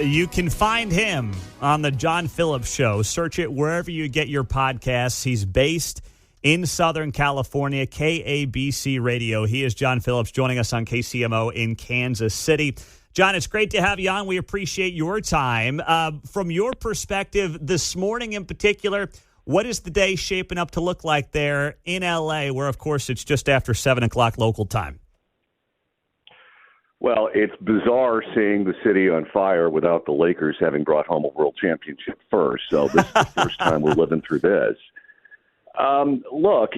You can find him on the John Phillips Show. Search it wherever you get your podcasts. He's based in Southern California, KABC Radio. He is John Phillips, joining us on KCMO in Kansas City. John, it's great to have you on. We appreciate your time. From your perspective, this morning in particular, what is the day shaping up to look like there in L.A., where, of course, it's just after 7 o'clock local time? Well, it's bizarre seeing the city on fire without the Lakers having brought home a world championship first. So this is the first time we're living through this. Look,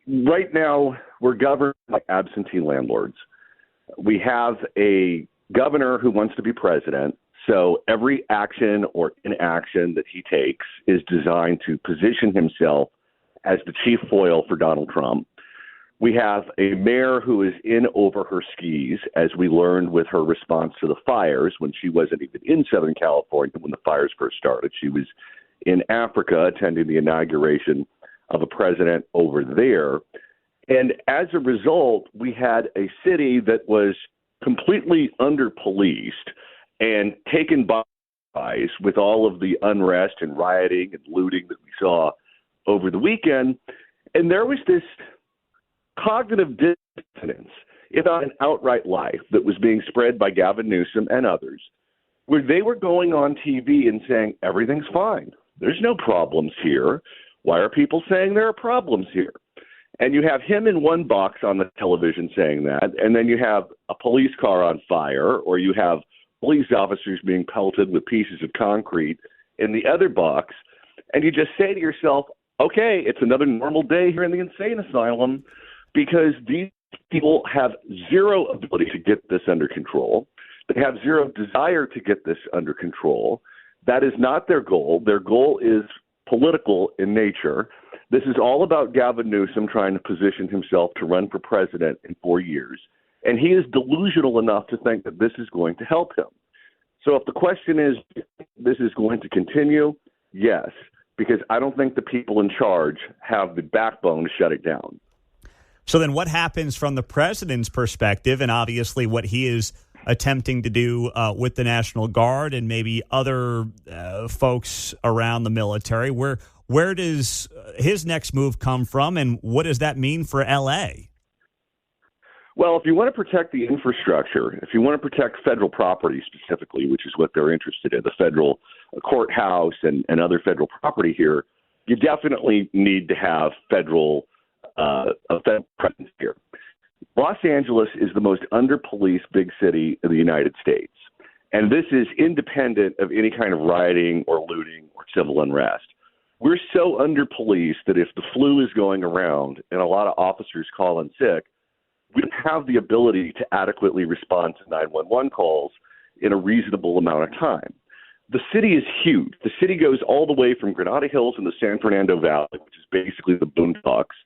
right now we're governed by absentee landlords. We have a governor who wants to be president, so every action or inaction that he takes is designed to position himself as the chief foil for Donald Trump. We have a mayor who is in over her skis, as we learned with her response to the fires when she wasn't even in Southern California when the fires first started. She was in Africa attending the inauguration of a president over there. And as a result, we had a city that was completely under-policed and taken by surprise with all of the unrest and rioting and looting that we saw over the weekend. And there was this cognitive dissonance, if not an outright lie, that was being spread by Gavin Newsom and others, where they were going on TV and saying, everything's fine. There's no problems here. Why are people saying there are problems here? And you have him in one box on the television saying that, and then you have a police car on fire, or you have police officers being pelted with pieces of concrete in the other box, and you just say to yourself, okay, it's another normal day here in the insane asylum, because these people have zero ability to get this under control. They have zero desire to get this under control. That is not their goal. Their goal is political in nature. This is all about Gavin Newsom trying to position himself to run for president in 4 years. And he is delusional enough to think that this is going to help him. So if the question is, this is going to continue, yes, because I don't think the people in charge have the backbone to shut it down. So then what happens from the president's perspective, and obviously what he is attempting to do with the National Guard and maybe other folks around the military? Where does his next move come from, and what does that mean for L.A.? Well, if you want to protect the infrastructure, if you want to protect federal property specifically, which is what they're interested in, the federal courthouse and other federal property here, you definitely need to have federal presence here. Los Angeles is the most under-policed big city in the United States, and this is independent of any kind of rioting or looting or civil unrest. We're so under-policed that if the flu is going around and a lot of officers call in sick, we don't have the ability to adequately respond to 911 calls in a reasonable amount of time. The city is huge. The city goes all the way from Granada Hills in the San Fernando Valley, which is basically the Boondocks,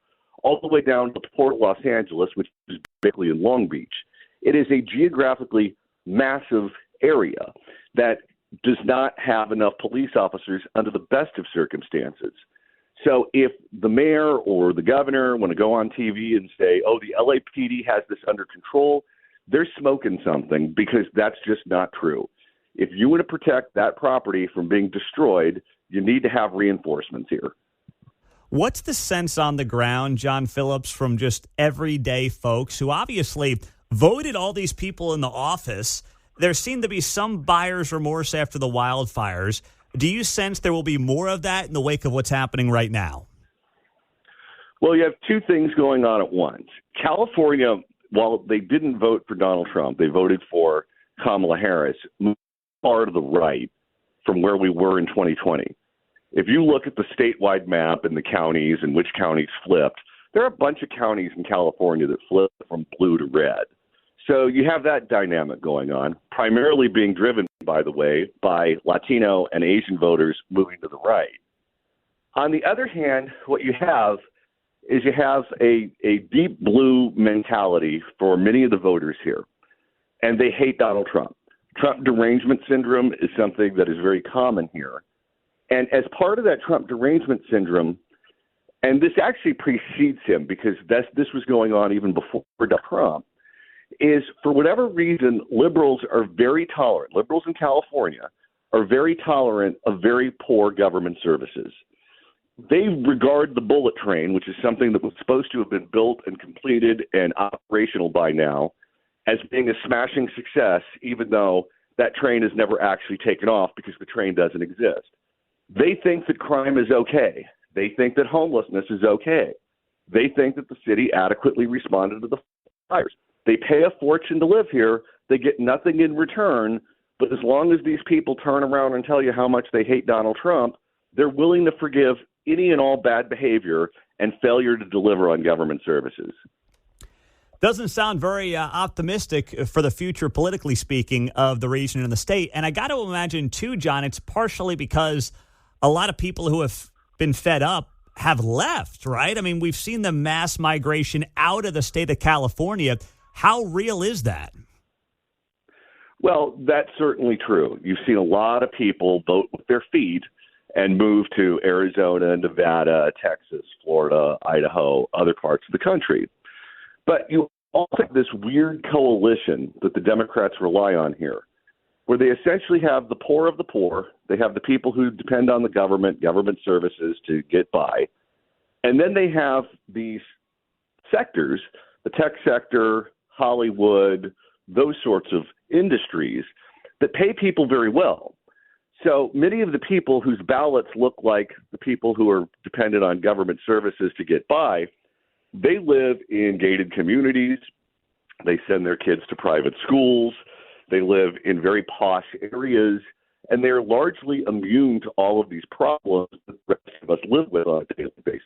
all the way down to Port Los Angeles, which is basically in Long Beach. It is a geographically massive area that does not have enough police officers under the best of circumstances. So if the mayor or the governor want to go on TV and say, oh, the LAPD has this under control, they're smoking something, because that's just not true. If you want to protect that property from being destroyed, you need to have reinforcements here. What's the sense on the ground, John Phillips, from just everyday folks who obviously voted all these people in the office? There seemed to be some buyer's remorse after the wildfires. Do you sense there will be more of that in the wake of what's happening right now? Well, you have two things going on at once. California, while they didn't vote for Donald Trump, they voted for Kamala Harris, moved far to the right from where we were in 2020. If you look at the statewide map and the counties and which counties flipped, there are a bunch of counties in California that flipped from blue to red. So you have that dynamic going on, primarily being driven, by the way, by Latino and Asian voters moving to the right. On the other hand, what you have is you have a deep blue mentality for many of the voters here, and they hate Donald Trump. Trump derangement syndrome is something that is very common here. And as part of that Trump derangement syndrome, and this actually precedes him because this was going on even before Trump, is for whatever reason, liberals are very tolerant. Liberals in California are very tolerant of very poor government services. They regard the bullet train, which is something that was supposed to have been built and completed and operational by now, as being a smashing success, even though that train has never actually taken off because the train doesn't exist. They think that crime is okay. They think that homelessness is okay. They think that the city adequately responded to the fires. They pay a fortune to live here. They get nothing in return. But as long as these people turn around and tell you how much they hate Donald Trump, they're willing to forgive any and all bad behavior and failure to deliver on government services. Doesn't sound very optimistic for the future, politically speaking, of the region and the state. And I got to imagine, too, John, it's partially because a lot of people who have been fed up have left, right? I mean, we've seen the mass migration out of the state of California. How real is that? Well, that's certainly true. You've seen a lot of people vote with their feet and move to Arizona, Nevada, Texas, Florida, Idaho, other parts of the country. But you also have this weird coalition that the Democrats rely on here, where they essentially have the poor of the poor. They have the people who depend on the government services to get by. And then they have these sectors, the tech sector, Hollywood, those sorts of industries that pay people very well. So many of the people whose ballots look like the people who are dependent on government services to get by, they live in gated communities. They send their kids to private schools. They live in very posh areas, and they're largely immune to all of these problems that the rest of us live with on a daily basis.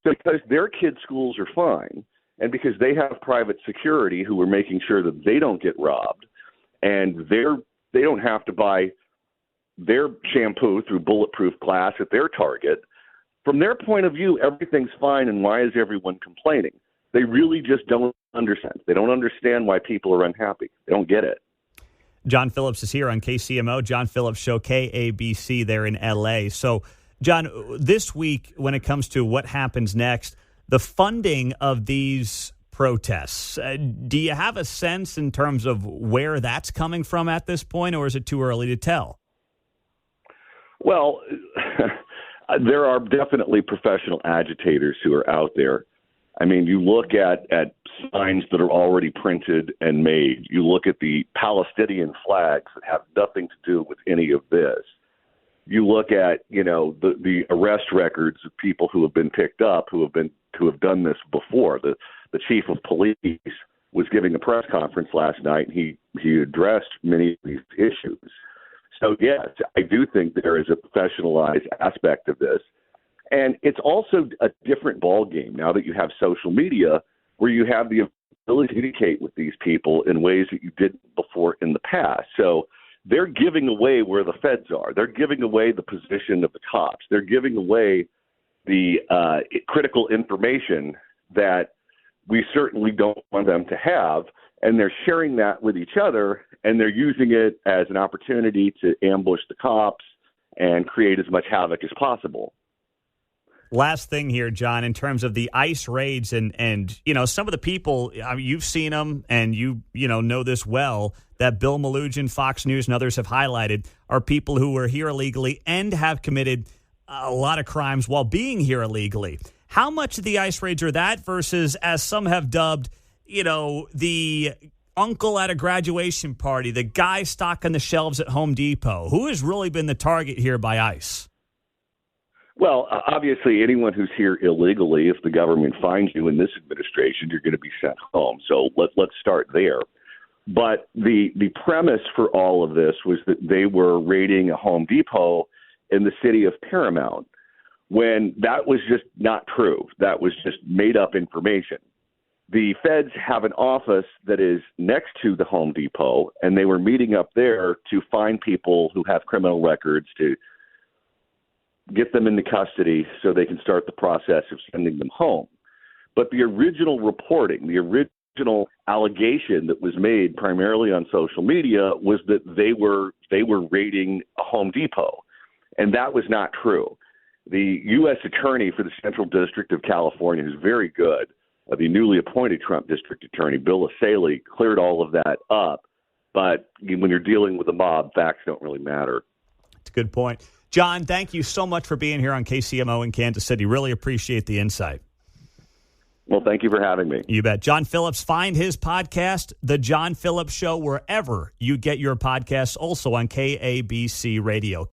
So because their kids' schools are fine, and because they have private security who are making sure that they don't get robbed, and they don't have to buy their shampoo through bulletproof glass at their Target, from their point of view, everything's fine, and why is everyone complaining? They really just don't understand. They don't understand why people are unhappy. They don't get it. John Phillips is here on KCMO, John Phillips Show, KABC there in L.A. So, John, this week, when it comes to what happens next, the funding of these protests, do you have a sense in terms of where that's coming from at this point, or is it too early to tell? Well, there are definitely professional agitators who are out there. I mean, you look at signs that are already printed and made. You look at the Palestinian flags that have nothing to do with any of this. You look at, the arrest records of people who have been picked up, who have done this before. The chief of police was giving a press conference last night, and he addressed many of these issues. So, yes, I do think there is a professionalized aspect of this. And it's also a different ballgame now that you have social media, where you have the ability to communicate with these people in ways that you didn't before in the past. So they're giving away where the feds are. They're giving away the position of the cops. They're giving away the critical information that we certainly don't want them to have. And they're sharing that with each other, and they're using it as an opportunity to ambush the cops and create as much havoc as possible. Last thing here, John, in terms of the ICE raids and some of the people, you've seen them and you know this well, that Bill Malugin, Fox News, and others have highlighted are people who were here illegally and have committed a lot of crimes while being here illegally. How much of the ICE raids are that versus, as some have dubbed, the uncle at a graduation party, the guy stocking the shelves at Home Depot? Who has really been the target here by ICE? Well, obviously, anyone who's here illegally, if the government finds you in this administration, you're going to be sent home. So let's start there. But the premise for all of this was that they were raiding a Home Depot in the city of Paramount, when that was just not true. That was just made-up information. The feds have an office that is next to the Home Depot, and they were meeting up there to find people who have criminal records, to get them into custody so they can start the process of sending them home. But the original reporting, the original allegation that was made primarily on social media was that they were raiding a Home Depot, and that was not true. The U.S. Attorney for the Central District of California is very good the newly appointed Trump district attorney, Bill Asaley, cleared all of that up. But when you're dealing with a mob, facts don't really matter. It's a good point. John, thank you so much for being here on KCMO in Kansas City. Really appreciate the insight. Well, thank you for having me. You bet. John Phillips, find his podcast, The John Phillips Show, wherever you get your podcasts, also on KABC Radio.